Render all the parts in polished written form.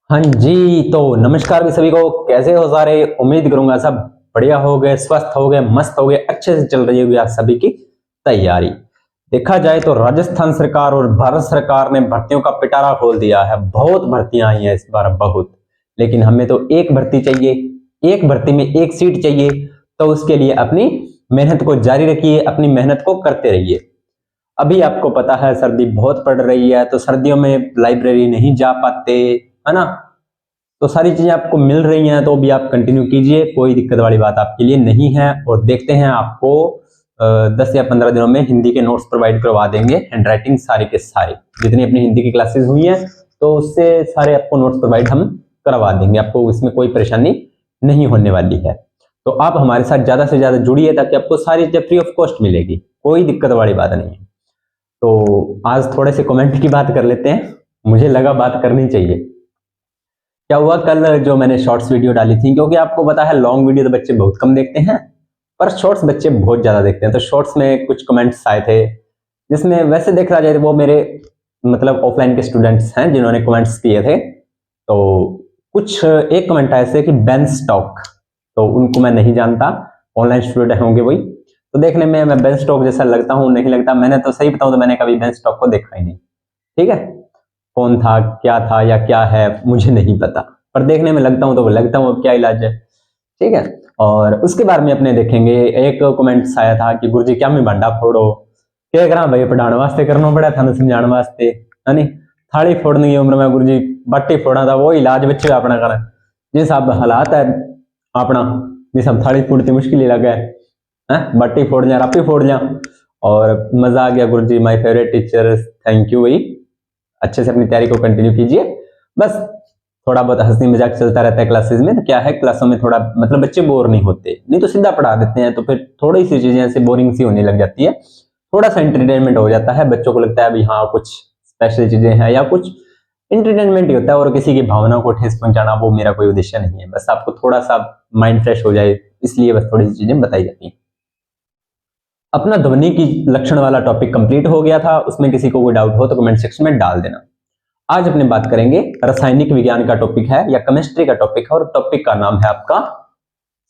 हाँ जी, तो नमस्कार भी सभी को। कैसे हो सारे? उम्मीद करूंगा सब बढ़िया हो गए, स्वस्थ हो गए, मस्त हो गए, अच्छे से चल रही होगी आप सभी की तैयारी। देखा जाए तो राजस्थान सरकार और भारत सरकार ने भर्तियों का पिटारा खोल दिया है। बहुत भर्तियां आई हैं इस बार, बहुत। लेकिन हमें तो एक भर्ती चाहिए, एक भर्ती में एक सीट चाहिए। तो उसके लिए अपनी मेहनत को जारी रखिए, अपनी मेहनत को करते रहिए। अभी आपको पता है सर्दी बहुत पड़ रही है, तो सर्दियों में लाइब्रेरी नहीं जा पाते, है ना? तो सारी चीजें आपको मिल रही हैं, तो भी आप कंटिन्यू कीजिए, कोई दिक्कत वाली बात आपके लिए नहीं है। और देखते हैं आपको 10 या 15 दिनों में हिंदी के नोट्स प्रोवाइड करवा देंगे, हैंडराइटिंग सारे के सारे जितनी अपनी हिंदी की क्लासेस हुई हैं, तो उससे सारे आपको नोट्स प्रोवाइड हम करवा देंगे। आपको इसमें कोई परेशानी नहीं होने वाली है। तो आप हमारे साथ ज्यादा से ज्यादा जुड़िए, ताकि आपको सारी चीजें फ्री ऑफ कॉस्ट मिलेगी, कोई दिक्कत वाली बात नहीं है। तो आज थोड़े से कमेंट की बात कर लेते हैं, मुझे लगा बात करनी चाहिए। क्या हुआ, कल जो मैंने शॉर्ट्स वीडियो डाली थी, क्योंकि आपको पता है लॉन्ग वीडियो तो बच्चे बहुत कम देखते हैं, पर शॉर्ट्स बच्चे बहुत ज्यादा देखते हैं। तो शॉर्ट्स में कुछ कमेंट्स आए थे, जिसमें वैसे देखा जाए तो वो मेरे मतलब ऑफलाइन के स्टूडेंट्स हैं जिन्होंने कमेंट्स किए थे। तो कुछ एक कमेंट आए थे कि बेन स्टॉक, तो उनको मैं नहीं जानता, ऑनलाइन स्टूडेंट होंगे वही। तो देखने में मैं बेन स्टॉक जैसा लगता हूँ, नहीं लगता। मैंने तो सही बताऊं तो मैंने कभी बेन स्टॉक को देखा ही नहीं। ठीक है, कौन था, क्या था या क्या है मुझे नहीं पता, पर देखने में लगता हूं तो लगता हूं, अब क्या इलाज है। ठीक है। और उसके बारे में अपने देखेंगे। एक कमेंट आया था कि गुरुजी क्या मैं भांडा फोड़ो, क्या करा भाई, पढ़ाने वास्ते करना पड़ा था, समझाने वास्ते, है नी? थाली फोड़ने की उम्र में गुरुजी बाटी फोड़ा था, वो इलाज बच्चे अपना कर जिस अब हालात है अपना, जिस अब थाली फूटती मुश्किल ही लगा है, बाटी फोड़ लिया, रापी फोड़ लिया। और मजा आ गया गुरुजी, my favourite teacher, thank you. वही अच्छे से अपनी तैयारी को कंटिन्यू कीजिए। बस थोड़ा बहुत हंसी मजाक चलता रहता है क्लासेस में, तो क्या है क्लासों में थोड़ा मतलब बच्चे बोर नहीं होते, नहीं तो सीधा पढ़ा देते हैं, तो फिर थोड़ी सी चीजें ऐसे बोरिंग सी होने लग जाती है। थोड़ा सा एंटरटेनमेंट हो जाता है, बच्चों को लगता है अभी हाँ कुछ स्पेशल चीजें हैं, या कुछ एंटरटेनमेंट ही होता है। और किसी की भावना को ठेस पहुंचाना वो मेरा कोई उद्देश्य नहीं है, बस आपको थोड़ा सा माइंड फ्रेश हो जाए, इसलिए बस थोड़ी सी चीजें बताई जाती हैं। अपना ध्वनि की लक्षण वाला टॉपिक कंप्लीट हो गया था, उसमें किसी को कोई डाउट हो तो कमेंट सेक्शन में डाल देना। आज अपने बात करेंगे रासायनिक विज्ञान का टॉपिक है, या केमिस्ट्री का टॉपिक है, और टॉपिक का नाम है आपका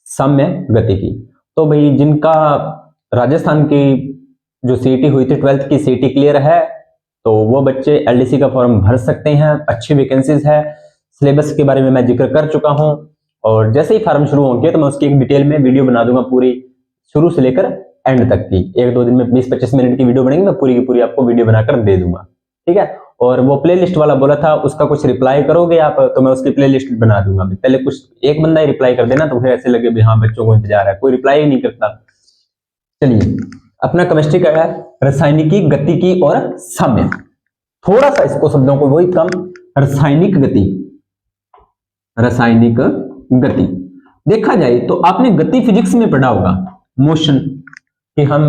साम्य गतिकी। तो भाई जिनका राजस्थान की जो सीईटी हुई थी, 12th की सीईटी क्लियर है, तो वो बच्चे एलडीसी का फॉर्म भर सकते हैं, अच्छी वैकेंसीज है। सिलेबस के बारे में मैं जिक्र कर चुका हूं, और जैसे ही फॉर्म शुरू होंगे तो मैं उसकी एक डिटेल में वीडियो बना दूंगा, पूरी शुरू से लेकर एंड तक की। 1-2 दिन में 20-25 मिनट की वीडियो बनेगी, मैं पूरी की पूरी आपको वीडियो बनाकर दे दूंगा। ठीक है। और वो प्लेलिस्ट वाला बोला था, उसका कुछ रिप्लाई करोगे आप तो मैं उसकी प्लेलिस्ट बना दूंगा। पहले कुछ एक बंदा ही रिप्लाई कर देना, तो फिर ऐसे लगे भी हाँ बच्चों को इंतजार है, कोई रिप्लाई ही नहीं करता। चलिए, अपना केमिस्ट्री का है रासायनिकी, गतिकी और साम्य। थोड़ा सा इसको शब्दों को वही कम, रासायनिक गति, रासायनिक गति। देखा जाए तो आपने गति फिजिक्स में पढ़ा होगा, मोशन, कि हम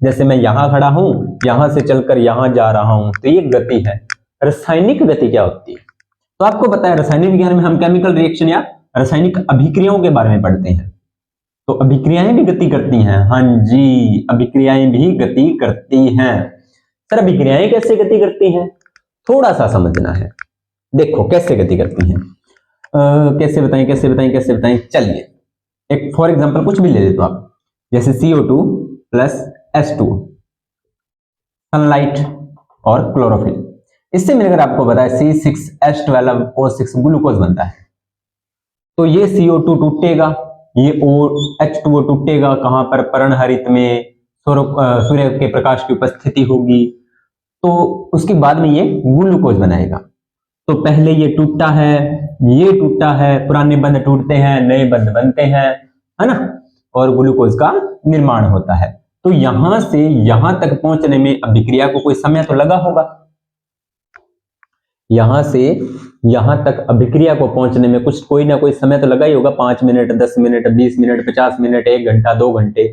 जैसे मैं यहां खड़ा हूं, यहां से चलकर यहां जा रहा हूं, तो ये गति है। रासायनिक गति क्या होती है? तो आपको पता है रासायनिक विज्ञान में हम केमिकल रिएक्शन या रासायनिक अभिक्रियाओं के बारे में पढ़ते हैं। तो अभिक्रियाएं भी गति करती हैं। हाँ जी, अभिक्रियाएं भी गति करती हैं। सर अभिक्रियाएं कैसे गति करती हैं, थोड़ा सा समझना है। देखो कैसे गति करती हैं, कैसे बताएं कैसे बताएं कैसे बताएं। चलिए एक फॉर एग्जांपल कुछ भी ले लेते हो आप, जैसे CO2 प्लस H2, सनलाइट और क्लोरोफिल। इससे मिलकर आपको पता है C6H12O6 ग्लूकोज बनता है। तो ये CO2 टूटेगा, ये H2O टूटेगा, कहां पर? पर्णहरित में, सूर्य के प्रकाश की उपस्थिति होगी, तो उसके बाद में ये ग्लूकोज बनाएगा। तो पहले ये टूटा है, ये टूटा है, पुराने बंध टूटते हैं, नए बंध बनते हैं, है ना? और ग्लूकोज का निर्माण होता है। तो यहां से यहां तक पहुंचने में अभिक्रिया को कोई समय तो लगा होगा, यहां से यहां तक अभिक्रिया को पहुंचने में कुछ कोई ना कोई समय तो लगा ही होगा, 5 मिनट, 10 मिनट, 20 मिनट, 50 मिनट, 1 घंटा, 2 घंटे।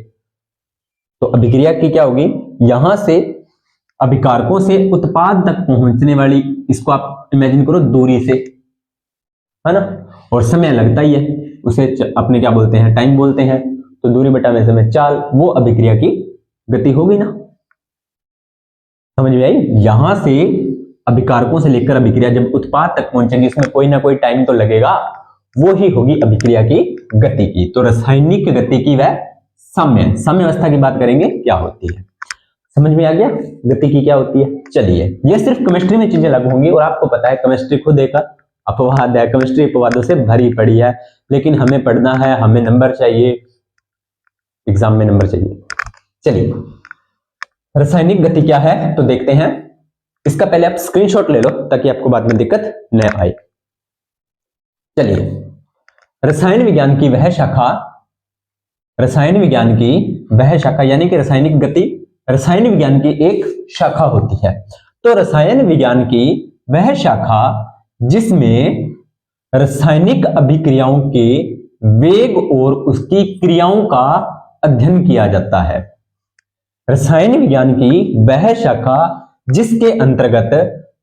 तो अभिक्रिया की क्या होगी, यहां से अभिकारकों से उत्पाद तक पहुंचने वाली, इसको आप इमेजिन करो दूरी से, है ना? और समय लगता ही है, उसे अपने क्या बोलते हैं, टाइम बोलते हैं। तो दूरी बटा में समय, चाल, वो अभिक्रिया की गति होगी ना। समझ में आई? यहां से अभिकारकों से लेकर अभिक्रिया जब उत्पाद तक पहुंचेगी, इसमें कोई ना कोई टाइम तो लगेगा, वो ही होगी अभिक्रिया की गति की। तो रासायनिक गति की वह साम्य अवस्था की बात करेंगे क्या होती है। समझ में आ गया गति की क्या होती है। चलिए, ये सिर्फ केमिस्ट्री में चीजें लागू होंगी, और आपको पता है केमिस्ट्री खुद एक अपवाद है, केमिस्ट्री अपवादों से भरी पड़ी है, लेकिन हमें पढ़ना है, हमें नंबर चाहिए, एग्जाम में नंबर चाहिए। चलिए, रासायनिक गति क्या है तो देखते हैं। इसका पहले आप स्क्रीनशॉट ले लो ताकि आपको बाद में दिक्कत न आए। चलिए, रसायन विज्ञान की वह शाखा, रसायन विज्ञान की वह शाखा यानी कि रासायनिक गति रसायन विज्ञान की एक शाखा होती है। तो रसायन विज्ञान की वह शाखा जिसमें रासायनिक अभिक्रियाओं के वेग और उसकी क्रियाओं का अध्ययन किया जाता है। रसायन विज्ञान की वह शाखा जिसके अंतर्गत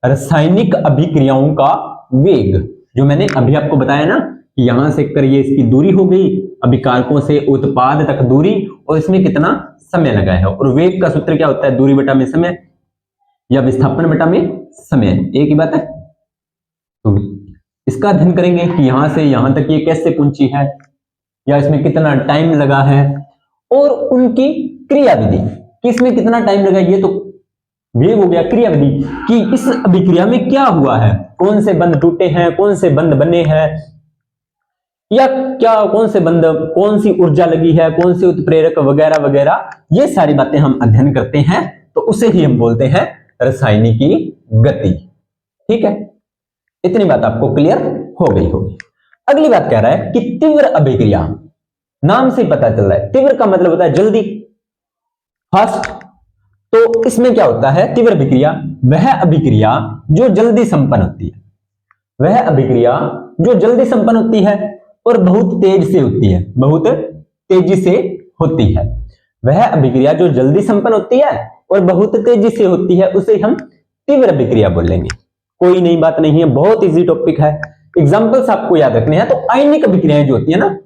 रासायनिक अभिक्रियाओं का वेग, जो मैंने अभी आपको बताया ना कि यहां से कर ये इसकी दूरी हो गई, अभिकारकों से उत्पाद तक दूरी, और इसमें कितना समय लगा है, और वेग का सूत्र क्या होता है, दूरी बटा में समय या विस्थापन बटा में समय, एक ही बात है। तो इसका अध्ययन करेंगे कि यहां से यहां तक ये कैसे पहुंची है, या इसमें कितना टाइम लगा है, और उनकी क्रिया विधि कि इसमें कितना टाइम लगा। ये तो वेग हो गया, क्रिया विधि कि इस अभिक्रिया में क्या हुआ है, कौन से बंध टूटे हैं, कौन से बंध बने हैं, या क्या कौन से बंध, कौन सी ऊर्जा लगी है, कौन से उत्प्रेरक वगैरह वगैरह, ये सारी बातें हम अध्ययन करते हैं, तो उसे ही हम बोलते हैं रासायनिकी गति। ठीक है, इतनी बात आपको क्लियर हो गई होगी। अगली बात कह रहा है कि तीव्र अभिक्रिया, नाम से पता चल रहा है तीव्र का मतलब होता है जल्दी, फास्ट। तो इसमें क्या होता है, तीव्र अभिक्रिया वह अभिक्रिया जो जल्दी संपन्न होती है, वह अभिक्रिया जो जल्दी संपन्न होती है और बहुत तेज से होती है, बहुत तेजी से होती है। वह अभिक्रिया जो जल्दी संपन्न होती है और बहुत तेजी से होती है, उसे हम तीव्र अभिक्रिया बोलेंगे। कोई नई बात नहीं है, बहुत इजी टॉपिक है। एग्जांपल्स आपको याद रखने हैं। तो आयनिक अभिक्रियाएं जो होती है ना,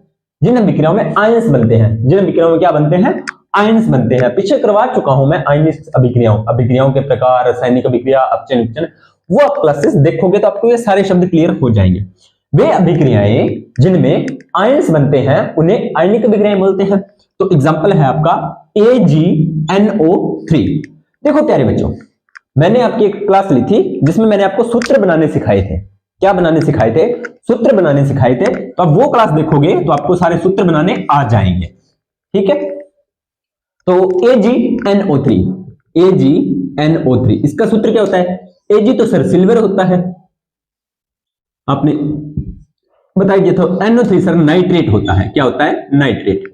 जिन अभिक्रियाओं में आयंस बनते हैं, जिन अभिक्रियाओं में क्या बनते हैं, आयंस बनते हैं। पीछे करवा चुका हूं मैं आयनिक अभिक्रियाओं के प्रकार, रासायनिक अभिक्रिया, अपचयन उपचयन, वो आप क्लासेस देखोगे तो आपको ये सारे शब्द क्लियर हो जाएंगे। वे अभिक्रियाएं जिनमें आयंस बनते हैं उन्हें आयनिक अभिक्रियाएं बोलते हैं। तो एग्जांपल है आपका AgNO3। देखो प्यारे बच्चों, मैंने आपकी एक क्लास ली थी जिसमें मैंने आपको सूत्र बनाने सिखाए थे। क्या बनाने सिखाए थे? सूत्र बनाने सिखाए थे। तो अब वो क्लास देखोगे तो आपको सारे सूत्र बनाने आ जाएंगे। ठीक है, तो AgNO3, इसका सूत्र क्या होता है? Ag तो सर सिल्वर होता है, आपने बताइए। तो NO3 सर नाइट्रेट होता है। क्या होता है? नाइट्रेट।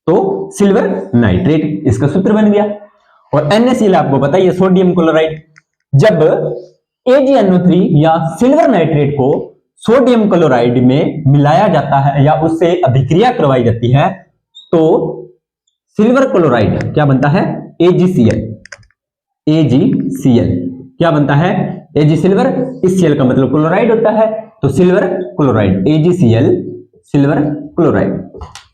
तो सिल्वर नाइट्रेट, इसका सूत्र बन गया। और NaCl आपको पता है सोडियम क्लोराइड। जब AgNO3 या सिल्वर नाइट्रेट को सोडियम क्लोराइड में मिलाया जाता है या उससे अभिक्रिया करवाई जाती है तो सिल्वर क्लोराइड क्या बनता है? AgCl। AgCl क्या बनता है? Ag सिल्वर, इस Cl का मतलब क्लोराइड होता है, तो silver chloride, AgCl silver chloride.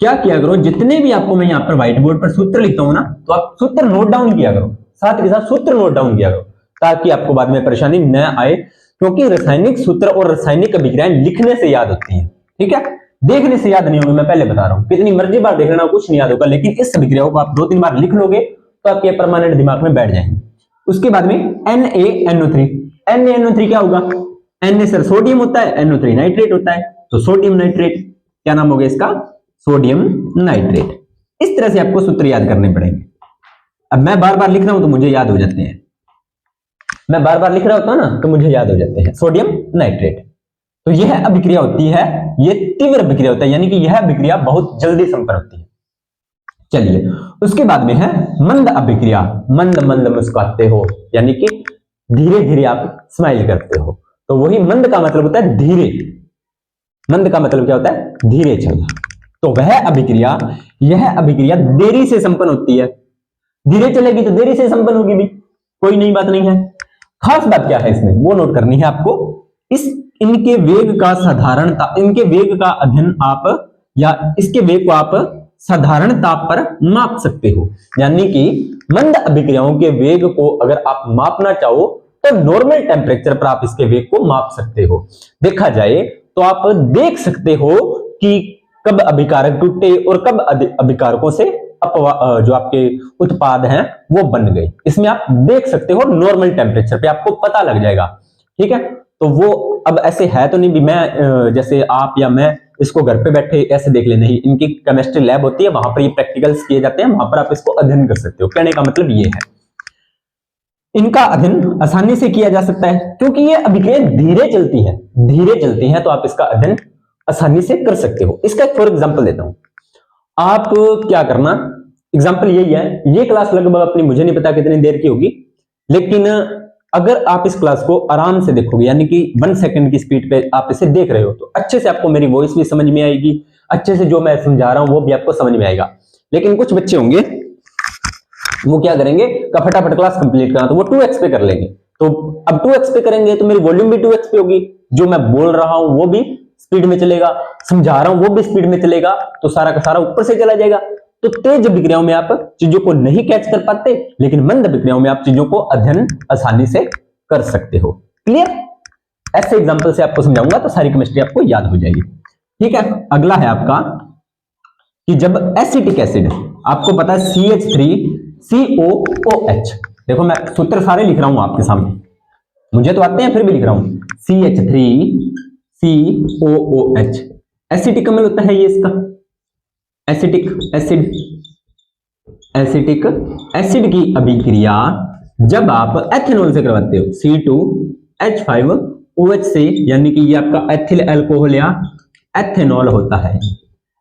क्या किया करो, जितने भी आपको मैं यहाँ पर व्हाइट बोर्ड पर सूत्र लिखता हूं ना, तो आप सूत्र नोट डाउन किया करो, साथ के साथ सूत्र नोट डाउन किया करो, ताकि आपको बाद में परेशानी न आए। क्योंकि रासायनिक सूत्र और रासायनिक अभिक्रियाएं लिखने से याद होती हैं। ठीक है, देखने से याद नहीं होगी, मैं पहले बता रहा हूं। कितनी मर्जी बार देख लेना, कुछ नहीं याद होगा, लेकिन इस अभिक्रियाओं को आप 2-3 बार लिख लोगे तो आपके परमानेंट दिमाग में बैठ जाएंगे। उसके बाद में NaNO3। NaNO3 क्या होगा? Na सर सोडियम होता है, NO3 नाइट्रेट होता है, तो सोडियम नाइट्रेट। क्या नाम हो गया इसका? Sodium nitrate. इस तरह से आपको सूत्र याद करने पड़ेंगे। अब मैं बार बार लिख रहा हूं तो मुझे याद हो जाते हैं, मैं बार बार लिख रहा होता हूं ना तो मुझे याद हो जाते हैं। Sodium nitrate. तो यह अभिक्रिया होती है, यह तीव्र अभिक्रिया होता है, यानी कि यह अभिक्रिया बहुत जल्दी संपन्न होती है। चलिए, उसके बाद में है मंद अभिक्रिया। मंद मंद मुस्कुराते हो, यानी कि धीरे धीरे आप स्माइल करते हो, तो वही मंद का मतलब होता है धीरे। मंद का मतलब क्या होता है? धीरे चलना। तो वह अभिक्रिया, यह अभिक्रिया देरी से संपन्न होती है। धीरे चलेगी तो देरी से संपन्न होगी भी, कोई नई बात नहीं है। खास बात क्या है इसमें, वो नोट करनी है आपको। इनके वेग का साधारणता, इनके वेग का अध्ययन आप या इसके वेग को आप साधारण ताप पर माप सकते हो। यानी कि मंद अभिक्रियाओं के वेग को अगर आप मापना चाहो तो नॉर्मल टेम्परेचर पर आप इसके वेग को माप सकते हो। देखा जाए तो आप देख सकते हो कि कब अभिकारक टूटे और कब अभिकारकों से जो आपके उत्पाद हैं वो बन गए। इसमें आप देख सकते हो नॉर्मल टेम्परेचर पे, आपको पता लग जाएगा। ठीक है, तो वो अब ऐसे है तो नहीं भी मैं जैसे आप या मैं इसको घर पे बैठे ऐसे देख ले, नहीं, इनकी केमिस्ट्री लैब होती है, वहां पर ये प्रैक्टिकल्स किए जाते हैं, वहां पर आप इसको अध्ययन कर सकते हो। कहने का मतलब ये है इनका अध्ययन आसानी से किया जा सकता है क्योंकि ये अभिक्रियाएं धीरे चलती हैं, तो आप इसका अध्ययन आसानी से कर सकते हो। इसका एक फॉर एग्जांपल देता हूं। आप क्या करना, एग्जांपल यही है, ये क्लास लगभग अपनी मुझे नहीं पता कितनी देर की होगी, लेकिन अगर आप इस क्लास को आराम से देखोगे, यानी कि 1 सेकंड की स्पीड पे आप इसे देख रहे हो, तो अच्छे से आपको मेरी वॉइस भी समझ में आएगी, अच्छे से जो मैं समझा रहा हूं वो भी आपको समझ में आएगा। लेकिन कुछ बच्चे होंगे वो क्या करेंगे, फटाफट क्लास कंप्लीट करना, तो वो 2x पे कर लेंगे। तो अब 2x पे करेंगे तो मेरी वॉल्यूम भी 2x पे होगी, जो मैं बोल रहा हूं वो भी स्पीड में चलेगा, समझा रहा हूं वो भी स्पीड में चलेगा, तो सारा का सारा ऊपर से चला जाएगा। तो तेज अभिक्रियाओं में आप चीजों को नहीं कैच कर पाते, लेकिन मंद अभिक्रियाओं में आप चीजों को अध्ययन आसानी से कर सकते हो। क्लियर? ऐसे एग्जांपल से आपको समझाऊंगा तो सारी केमिस्ट्री आपको याद हो जाएगी। ठीक है, अगला है आपका कि जब एसिटिक एसिड, आपको पता है CH3COOH, देखो मैं सूत्र सारे लिख रहा हूं आपके सामने, मुझे तो आते हैं फिर भी लिख रहा हूं, CH3COOH एसिटिक अम्ल होता है ये इसका, एसिटिक एसिड की अभिक्रिया जब आप एथेनॉल से करवाते हो, C2H5OH से, यानी कि ये आपका एथिल अल्कोहल या एथेनॉल होता है,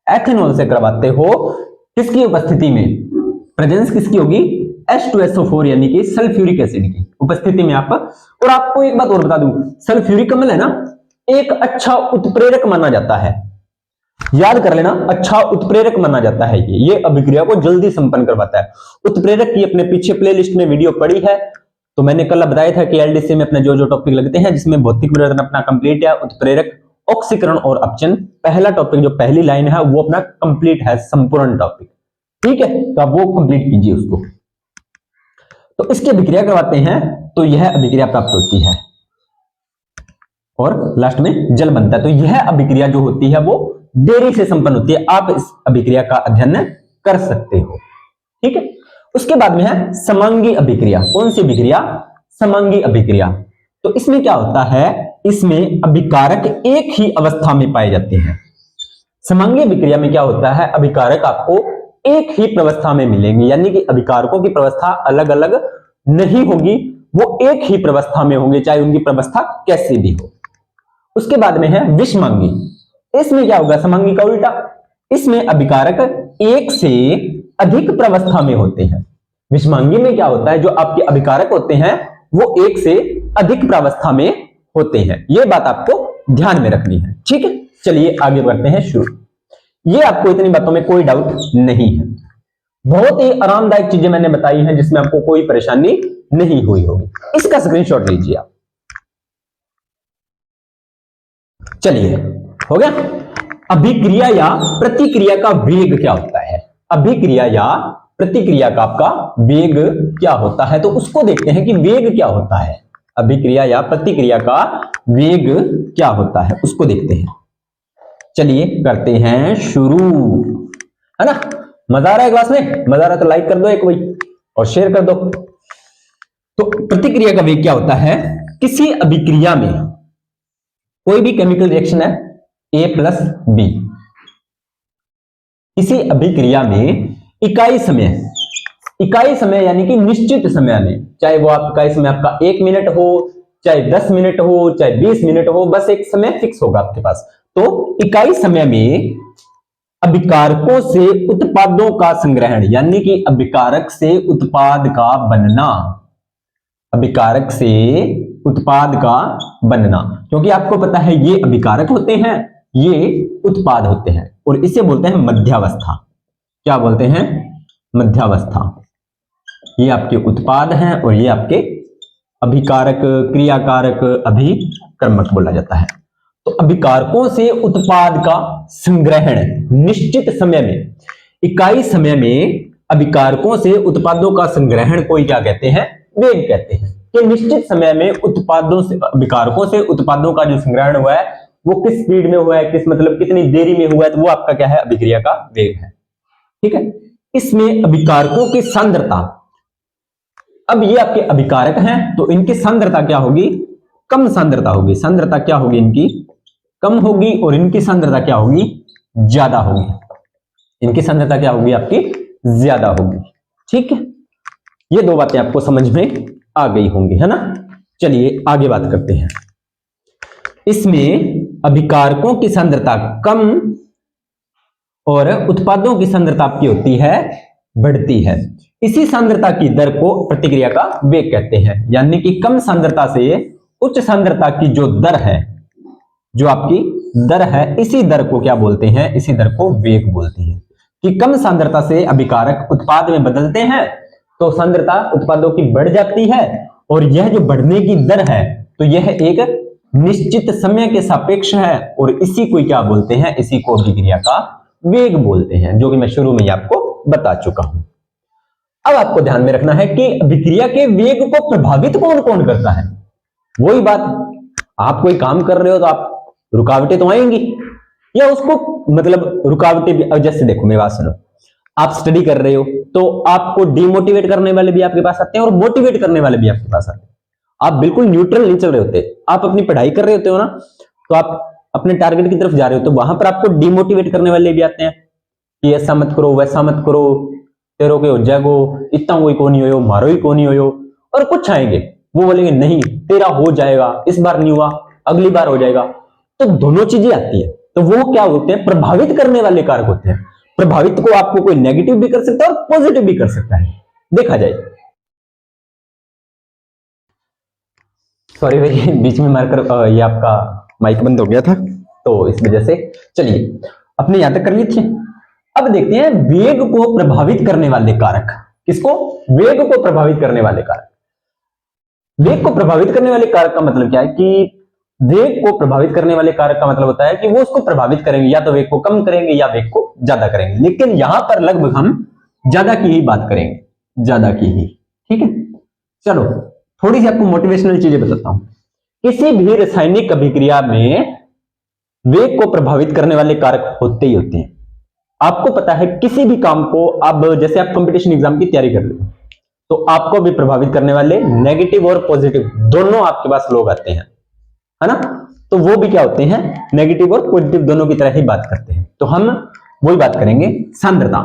एथेनॉल से करवाते हो, किसकी उपस्थिति में, प्रेजेंस किसकी होगी, H2SO4 यानी कि सल्फ्यूरिक एसिड की उपस्थिति में आप। और आपको एक बात और बता दूं, सल्फ्यूरिक अम्ल है ना, एक अच्छा उत्प्रेरक माना जाता है, याद कर लेना, अच्छा उत्प्रेरक माना जाता है। ये अभिक्रिया को जल्दी संपन्न करवाता है। उत्प्रेरक की अपने पीछे प्लेलिस्ट में वीडियो पड़ी है, तो मैंने कल बताया था कि एलडीसी में अपने जो जो टॉपिक लगते हैं जिसमें भौतिक विवर्तन अपना कंप्लीट है, उत्प्रेरक, ऑक्सीकरण और अपचन, पहला टॉपिक जो पहली लाइन है वो अपना कंप्लीट है, संपूर्ण टॉपिक। ठीक है, तो आप वो कंप्लीट कीजिए उसको। तो इसकी अभिक्रिया करवाते हैं तो यह अभिक्रिया प्राप्त होती है और लास्ट में जल बनता है। तो यह अभिक्रिया जो होती है वो देरी से संपन्न होती है, आप इस अभिक्रिया का अध्ययन कर सकते हो। ठीक है, उसके बाद में है समांगी अभिक्रिया। कौन सी अभिक्रिया, समांगी अभिक्रिया। तो इसमें क्या होता है, इसमें अभिकारक एक ही अवस्था में पाए जाते हैं। समांगी अभिक्रिया में क्या होता है, अभिकारक आपको एक ही प्रवस्था में मिलेंगे, यानी कि अभिकारकों की प्रवस्था अलग अलग नहीं होगी, वो एक ही प्रवस्था में होंगे, चाहे उनकी प्रवस्था कैसी भी हो। उसके बाद में है विषमांगी। इसमें क्या होगा, समांगी का उल्टा, इसमें अभिकारक एक से अधिक प्रवस्था में होते हैं। विषमांगी में क्या होता है, जो आपके अभिकारक होते हैं वो एक से अधिक प्रावस्था में होते हैं। यह बात आपको ध्यान में रखनी है। ठीक है, चलिए आगे बढ़ते हैं शुरू। ये आपको इतनी बातों में कोई डाउट नहीं है, बहुत ही आरामदायक चीजें मैंने बताई हैं जिसमें आपको कोई परेशानी नहीं हुई होगी। इसका स्क्रीनशॉट लीजिए आप। चलिए, हो गया। अभिक्रिया या प्रतिक्रिया का वेग क्या होता है, अभिक्रिया या प्रतिक्रिया का आपका वेग क्या होता है, तो उसको देखते हैं कि वेग क्या होता है। अभिक्रिया या प्रतिक्रिया का वेग क्या होता है उसको देखते हैं। चलिए करते हैं शुरू, है ना। मजा आ रहा है क्लास में, मजा आ रहा है तो लाइक कर दो एक भाई और शेयर कर दो। तो प्रतिक्रिया का वेग क्या होता है, किसी अभिक्रिया में कोई भी केमिकल रिएक्शन है A+B, किसी अभिक्रिया में इकाई समय यानी कि निश्चित समय में, चाहे वो आप इकाई समय आपका 1 मिनट हो, चाहे 10 मिनट हो, चाहे 20 मिनट हो, बस एक समय फिक्स होगा आपके पास। तो इकाई समय में अभिकारकों से उत्पादों का संग्रहण, यानी कि अभिकारक से उत्पाद का बनना, अभिकारक से उत्पाद का बनना, क्योंकि आपको पता है ये अभिकारक होते हैं, ये उत्पाद होते हैं, और इसे बोलते हैं मध्यावस्था। क्या बोलते हैं, मध्यावस्था। ये आपके उत्पाद हैं और ये आपके अभिकारक, क्रियाकारक, अभिकर्मक बोला जाता है। तो अभिकारकों से उत्पाद का संग्रहण निश्चित समय में, इकाई समय में अभिकारकों से उत्पादों का संग्रहण कोई क्या कहते हैं, वेग कहते हैं। कि निश्चित समय में उत्पादों से, अभिकारकों से उत्पादों का जो संग्रहण हुआ है वो किस स्पीड में हुआ है, किस मतलब कितनी देरी में हुआ है, तो वो आपका क्या है, अभिक्रिया का वेग है। ठीक है, इसमें अभिकारकों की सांद्रता, अब ये आपके अभिकारक हैं तो इनकी सांद्रता क्या होगी, कम सांद्रता होगी। सांद्रता क्या होगी इनकी, कम होगी, और इनकी सांद्रता क्या होगी, ज्यादा होगी। इनकी सांद्रता क्या होगी आपकी, ज्यादा होगी। ठीक है, ये दो बातें आपको समझ में आ गई होंगी, है ना। चलिए आगे बात करते हैं। इसमें अभिकारकों की सांद्रता कम और उत्पादों की सांद्रता आपकी होती है, बढ़ती है। इसी सांद्रता की दर को प्रतिक्रिया का वेग कहते हैं। यानी कि कम सांद्रता से उच्च सांद्रता की जो दर है, जो आपकी दर है, इसी दर को क्या बोलते हैं, इसी दर को वेग बोलते हैं। कि कम सांद्रता से अभिकारक उत्पाद में बदलते हैं तो सांद्रता उत्पादों की बढ़ जाती है, और यह जो बढ़ने की दर है तो यह एक निश्चित समय के सापेक्ष है, और इसी को क्या बोलते हैं, इसी को अभिक्रिया का वेग बोलते हैं, जो कि मैं शुरू में ही आपको बता चुका हूं। अब आपको ध्यान में रखना है कि अभिक्रिया के वेग को प्रभावित कौन कौन करता है। वही बात, आप कोई काम कर रहे हो तो आप रुकावटें तो आएंगी, या उसको मतलब रुकावटें भी, जैसे देखो मेरी बात सुनो, आप स्टडी कर रहे हो तो आपको डिमोटिवेट करने वाले भी आपके पास आते हैं और मोटिवेट करने वाले भी आपके पास आते हैं। आप बिल्कुल न्यूट्रल नहीं चल रहे होते, आप अपनी पढ़ाई कर रहे होते हो ना, तो आप अपने टारगेट की तरफ जा रहे हो, तो वहां पर आपको डिमोटिवेट करने वाले भी आते हैं कि ऐसा मत करो, वैसा मत करो, तेरो के हो जाएगो, इतना कोई को नहीं हो, मारो ही को नहीं हो। और कुछ आएंगे वो बोलेंगे नहीं तेरा हो जाएगा, इस बार नहीं हुआ अगली बार हो जाएगा। तो दोनों चीजें आती है, तो वो क्या होते हैं, प्रभावित करने वाले कारक होते हैं। प्रभावित को आपको कोई नेगेटिव भी कर सकता है और पॉजिटिव भी कर सकता है, देखा जाए। सॉरी भाई, बीच में मारकर ये आपका माइक बंद हो गया था, तो इस वजह से। चलिए अपने यहां तक कर लिए थे। अब देखते हैं वेग को प्रभावित करने वाले कारक। किसको, वेग को प्रभावित करने वाले कारक। वेग को प्रभावित करने वाले कारक का मतलब क्या है कि वेग को प्रभावित करने वाले कारक का मतलब होता है कि वो उसको प्रभावित करेंगे, या तो वेग को कम करेंगे या वेग को ज्यादा करेंगे। लेकिन यहां पर लगभग हम ज्यादा की ही बात करेंगे, ज्यादा की ही। ठीक है, चलो थोड़ी सी आपको मोटिवेशनल चीजें बताता हूं। किसी भी रासायनिक अभिक्रिया में वेग को प्रभावित करने वाले कारक होते ही होते हैं। आपको पता है किसी भी काम को, अब जैसे आप कंपटीशन एग्जाम की तैयारी कर रहे हो तो आपको भी प्रभावित करने वाले नेगेटिव और पॉजिटिव दोनों आपके पास लोग आते हैं, है ना। तो वो भी क्या होते हैं, नेगेटिव और पॉजिटिव दोनों की तरह ही बात करते हैं। तो हम वही बात करेंगे। सांद्रता,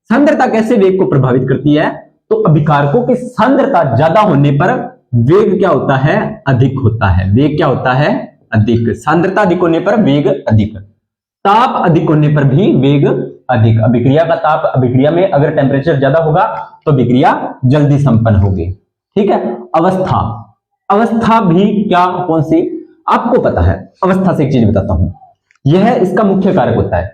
सांद्रता कैसे वेग को प्रभावित करती है, तो अभिकारकों की सांद्रता ज्यादा होने पर वेग क्या होता है, अधिक होता है। वेग क्या होता है, अधिक। सांद्रता अधिक होने पर वेग अधिक, ताप अधिक होने पर भी वेग अधिक। अभिक्रिया का ताप, अभिक्रिया में अगर टेम्परेचर ज्यादा होगा तो अभिक्रिया जल्दी संपन्न होगी। ठीक है, अवस्था, अवस्था भी क्या, कौन सी, आपको पता है। अवस्था से एक चीज बताता हूं, यह इसका मुख्य कारक होता है,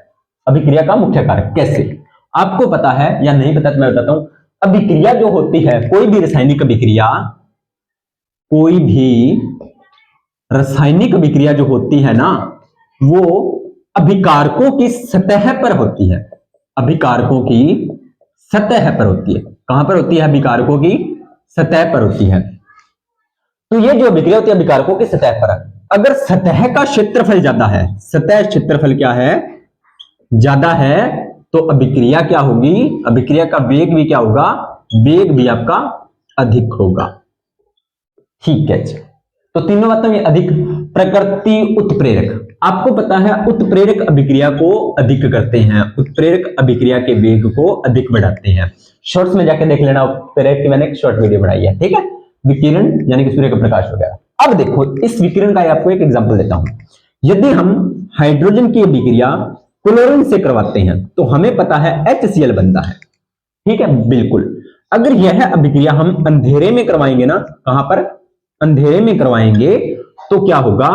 अभिक्रिया का मुख्य कारक। कैसे, आपको पता है या नहीं पता तो मैं बताता हूं। अभिक्रिया जो होती है, कोई भी रासायनिक अभिक्रिया, कोई भी रासायनिक अभिक्रिया जो होती है ना, वो अभिकारकों की सतह पर होती है। अभिकारकों की सतह पर होती है। कहां पर होती है, अभिकारकों की सतह पर होती है। तो ये जो अभिक्रिया होती है अभिकारकों की सतह पर, अगर सतह का क्षेत्रफल ज्यादा है, सतह क्षेत्रफल क्या है, ज्यादा है, तो अभिक्रिया क्या होगी, अभिक्रिया का वेग भी क्या होगा, वेग भी आपका अधिक होगा। ठीक है, तो तीनों बातों में अधिक। प्रकृति उत्प्रेरक, आपको पता है उत्प्रेरक अभिक्रिया को अधिक करते हैं, उत्प्रेरक अभिक्रिया के वेग को अधिक बढ़ाते हैं। शॉर्ट्स में जाके देख लेना, उत्प्रेरक की मैंने एक शॉर्ट वीडियो बनाई है। ठीक है, विकिरण यानी कि सूर्य का प्रकाश वगैरह। अब देखो इस विकिरण का आपको एक एग्जांपल देता हूं। यदि हम हाइड्रोजन की अभिक्रिया क्लोरीन से करवाते हैं तो हमें पता है HCl बनता है। ठीक है, बिल्कुल। अगर यह अभिक्रिया हम अंधेरे में करवाएंगे ना, कहां पर, अंधेरे में करवाएंगे, तो क्या होगा,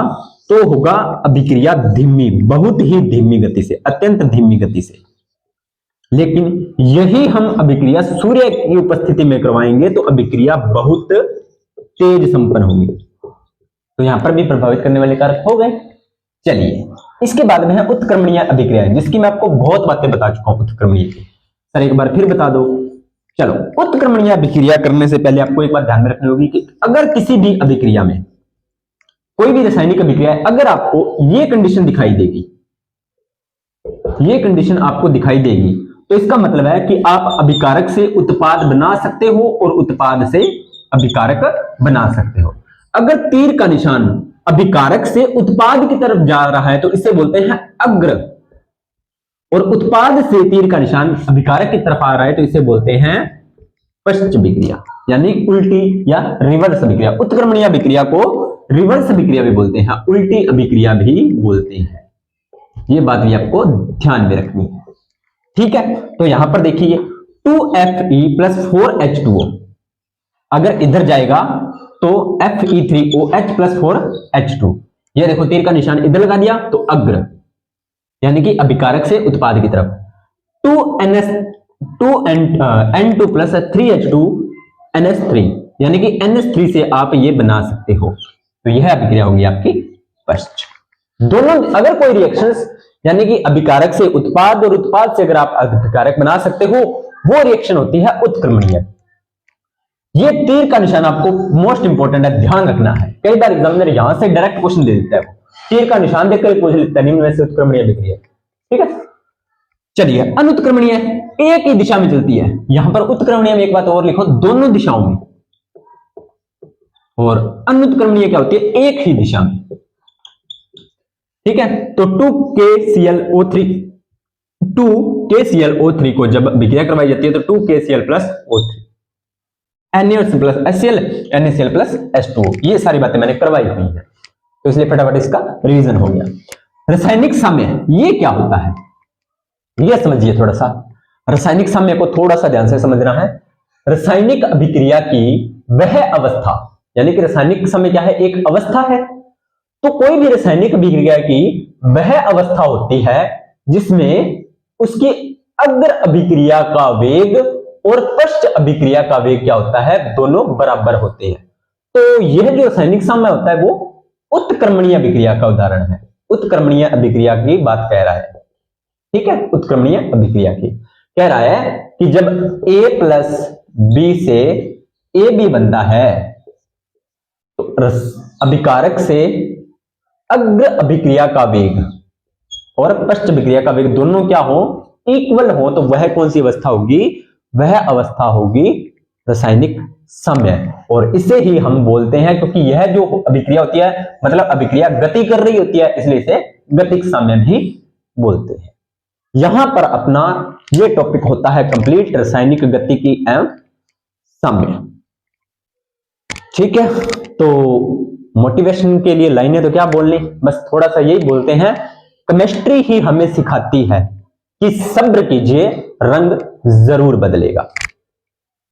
तो होगा अभिक्रिया धीमी, बहुत ही धीमी गति से, अत्यंत धीमी गति से। लेकिन यही हम अभिक्रिया सूर्य की उपस्थिति में करवाएंगे तो अभिक्रिया बहुत तेज संपन्न होगी। तो यहां पर भी प्रभावित करने वाले कारक हो गए। चलिए इसके बाद में है उत्क्रमणीय अभिक्रिया, जिसकी मैं आपको बहुत बातें बता चुका हूं उत्क्रमणीय की। सर एक बार फिर बता दो। चलो, उत्क्रमणीय अभिक्रिया करने से पहले आपको एक बात ध्यान में रखनी होगी कि अगर किसी भी अभिक्रिया में, कोई भी रासायनिक अभिक्रिया है, अगर आपको ये कंडीशन दिखाई देगी, ये कंडीशन आपको दिखाई देगी, तो इसका मतलब है कि आप अभिकारक से उत्पाद बना सकते हो और उत्पाद से अभिकारक बना सकते हो। अगर तीर का निशान अभिकारक से उत्पाद की तरफ जा रहा है तो इसे बोलते हैं अग्र, और उत्पाद से तीर का निशान अभिकारक की तरफ आ रहा है तो इसे बोलते हैं पश्च अभिक्रिया, यानी उल्टी या रिवर्स अभिक्रिया। उत्क्रमणीय अभिक्रिया को रिवर्स अभिक्रिया भी बोलते हैं, उल्टी अभिक्रिया भी बोलते हैं। ये बात भी आपको ध्यान में रखनी है, ठीक है। तो यहां पर देखिए 2Fe + 4H2O अगर इधर जाएगा तो Fe3OH + 4H2, ये देखो तीर का निशान इधर लगा दिया तो अग्र, यानी कि अभिकारक से उत्पाद की तरफ। 2N2 + 3H2 NH3, यानी कि NH3 से आप ये बना सकते हो, तो यह अभिक्रिया होगी आपकी पश्च। दोनों अगर कोई रिएक्शंस, यानी कि अभिकारक से उत्पाद और उत्पाद से अगर आप अभिकारक बना सकते हो, वो रिएक्शन होती है उत्क्रमणीय। ये तीर का निशान आपको मोस्ट इंपोर्टेंट है, ध्यान रखना है। कई बार एग्जामिनर यहां से डायरेक्ट क्वेश्चन दे देता है, तीर का निशान देखकर पूछ लेता है निम्न में से उत्क्रमणीय अभिक्रिया, ठीक है। चलिए, अनुत्क्रमणीय एक ही दिशा में चलती है। यहां पर उत्क्रमणीय में एक बात और लिखो, दोनों दिशाओं में, और अनुत्क्रमणीय क्या होती है, एक ही दिशा में, ठीक है। तो 2KClO3 को जब अभिक्रिया करवाई जाती है तो 2KCl + O3, NaCl + HCl, NaCl + H2O, ये सारी बातें मैंने करवाई हुई है, तो इसलिए फटाफट इसका रिवीजन हो गया। रासायनिक साम्य ये क्या होता है, ये समझिए थोड़ा सा। रासायनिक साम्य को थोड़ा सा ध्यान से समझना है। रासायनिक अभिक्रिया की वह अवस्था, यानी कि रासायनिक साम्य क्या है, एक अवस्था है। तो कोई भी रासायनिक अभिक्रिया की वह अवस्था होती है जिसमें उसकी अग्र अभिक्रिया का वेग और पश्च अभिक्रिया का वेग क्या होता है, दोनों बराबर होते हैं। तो यह जो रासायनिक साम्य होता है वो उत्क्रमणीय अभिक्रिया का उदाहरण है, उत्क्रमणीय अभिक्रिया की बात कह रहा है, ठीक है। उत्क्रमणीय अभिक्रिया की कह रहा है कि जब A + B से AB बनता है तो अभिकारक से अग्र अभिक्रिया का वेग और पश्च अभिक्रिया का वेग दोनों क्या हो, इक्वल हो, तो वह कौन सी अवस्था होगी, वह अवस्था होगी रासायनिक साम्य। और इसे ही हम बोलते हैं, क्योंकि यह जो अभिक्रिया होती है मतलब अभिक्रिया गति कर रही होती है, इसलिए इसे गतिक साम्य भी बोलते हैं। यहां पर अपना यह टॉपिक होता है कंप्लीट, रासायनिक गतिकी एवं साम्य, ठीक है। तो मोटिवेशन के लिए लाइनें तो क्या बोलनी, बस थोड़ा सा यही बोलते हैं, केमिस्ट्री ही हमें सिखाती है कि सब्र कीजिए रंग जरूर बदलेगा।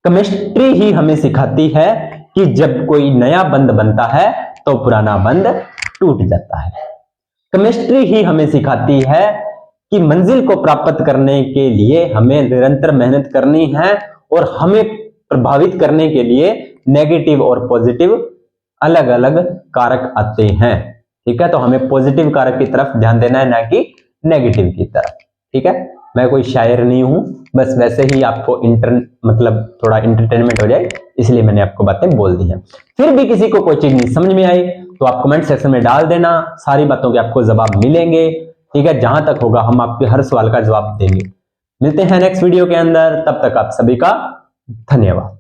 केमिस्ट्री ही हमें सिखाती है कि जब कोई नया बंध बनता है तो पुराना बंध टूट जाता है। केमिस्ट्री ही हमें सिखाती है कि मंजिल को प्राप्त करने के लिए हमें निरंतर मेहनत करनी है, और हमें प्रभावित करने के लिए नेगेटिव और पॉजिटिव अलग अलग कारक आते हैं, ठीक है। तो हमें पॉजिटिव कारक की तरफ ध्यान देना है, ना कि नेगेटिव की तरफ, ठीक है। मैं कोई शायर नहीं हूं, बस वैसे ही आपको मतलब थोड़ा इंटरटेनमेंट हो जाए इसलिए मैंने आपको बातें बोल दी हैं। फिर भी किसी को कोई चीज नहीं समझ में आई तो आप कमेंट सेक्शन में डाल देना, सारी बातों के आपको जवाब मिलेंगे, ठीक है। जहां तक होगा हम आपके हर सवाल का जवाब देंगे। मिलते हैं नेक्स्ट वीडियो के अंदर, तब तक आप सभी का धन्यवाद।